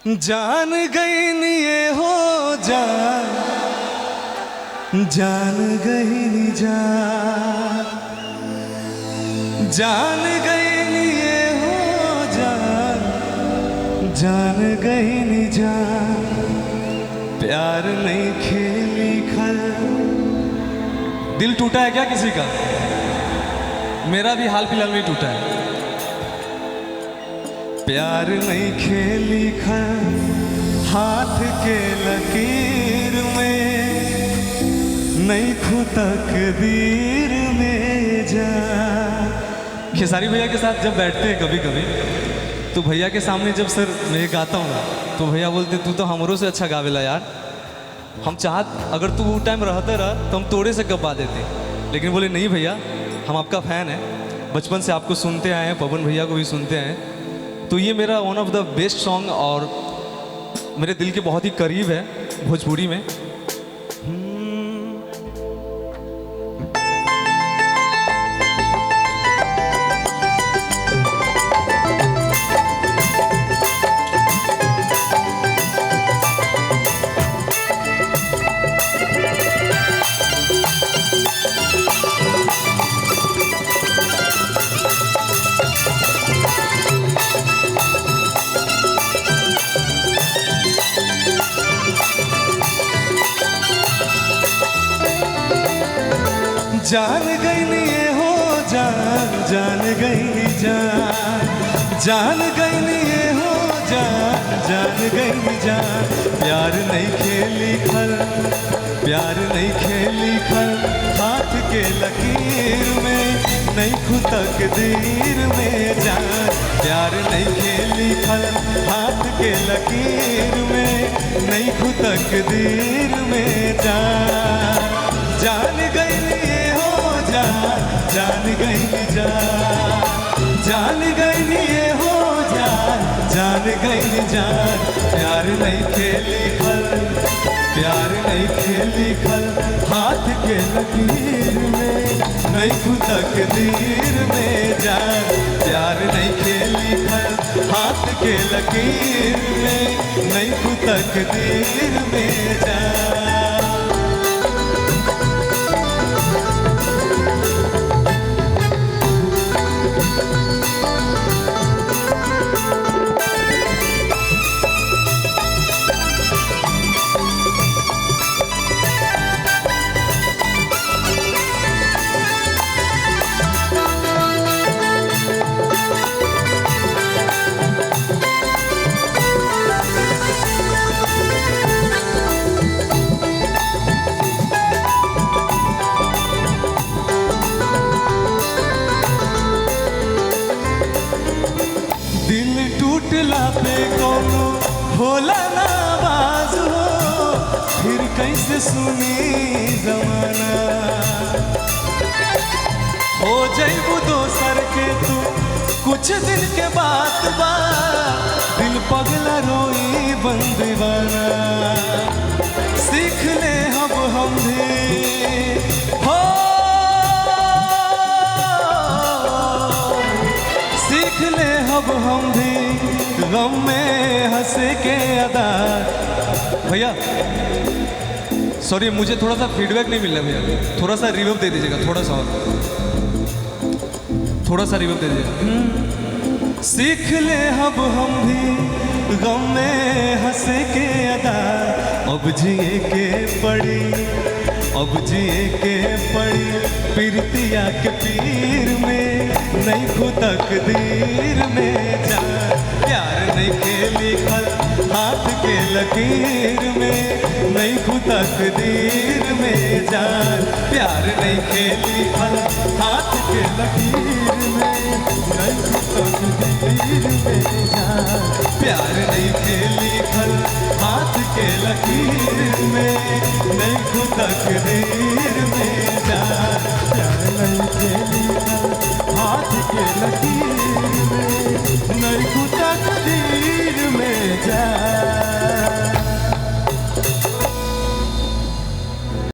जान गई नी ये हो जान गई नी जान गई नी ये हो जान गई नी प्यार नहीं खेली खल। दिल टूटा है क्या किसी का? मेरा भी हाल फिलहाल में टूटा है। प्यार नहीं खेली खल हाथ के लकीर में, नहीं खो तकदीर में जा। खेसारी भैया के साथ जब बैठते हैं कभी कभी तो भैया के सामने जब सर मैं गाता हूँ ना तो भैया बोलते तू तो हमरों से अच्छा गावेला यार, हम चाहत अगर तू वो टाइम रहते रह तो हम तोड़े से गवा देते। लेकिन बोले नहीं भैया हम आपका फ़ैन है, बचपन से आपको सुनते आए हैं, पवन भैया को भी सुनते आए हैं, तो ये मेरा वन ऑफ द बेस्ट सॉन्ग और मेरे दिल के बहुत ही करीब है भोजपुरी में। जान गई नी ये हो जान गई नी जान गई नी ये हो जान गई नी प्यार नहीं खेली खल हाथ के लकीर में, नहीं खो तकदीर में जान। प्यार नहीं खेली खल हाथ के लकीर में, नहीं खो तकदीर में जान गई नी ये हो जान गई नी जान गई नी ये हो जान गई नी प्यार नहीं खेली खल हाथ के लकीर में, नहीं खो तकदीर में जान। प्यार नहीं खेली खल हाथ के लकीर में, नहीं खो तकदीर में जान। टूटला पे कोनो होला ना आवाज हो, फिर कैसे सुनी जमाना। हो जाइबू दोसर के तू कुछ दिन के बात बा, दिल पगला रोई बन दीवाना। सीख ले अब हम भी हो, सीख ले अब हम भी गम में हंसे के अदा। भैया सॉरी मुझे थोड़ा सा फीडबैक नहीं मिल रहा भैया, थोड़ा सा रिवर्ब दे दीजिएगा, थोड़ा सा रिवर्ब दे दीजिएगा। सीख ले अब हम भी गम में हंसे के अदा, अब जिए के पड़ी प्रीतिया के पीर में, नहीं खो तकदीर में जान। प्यार नहीं खेली खल हाथ के लकीर में, नहीं खो तकदीर में जान। प्यार नहीं खेली खल हाथ के लकीर में, नहीं खो तकदीर में जान। प्यार नहीं खेली खल हाथ के लकीर में, नहीं खो तकदीर में जान। प्यार नहीं खेली खल हाथ के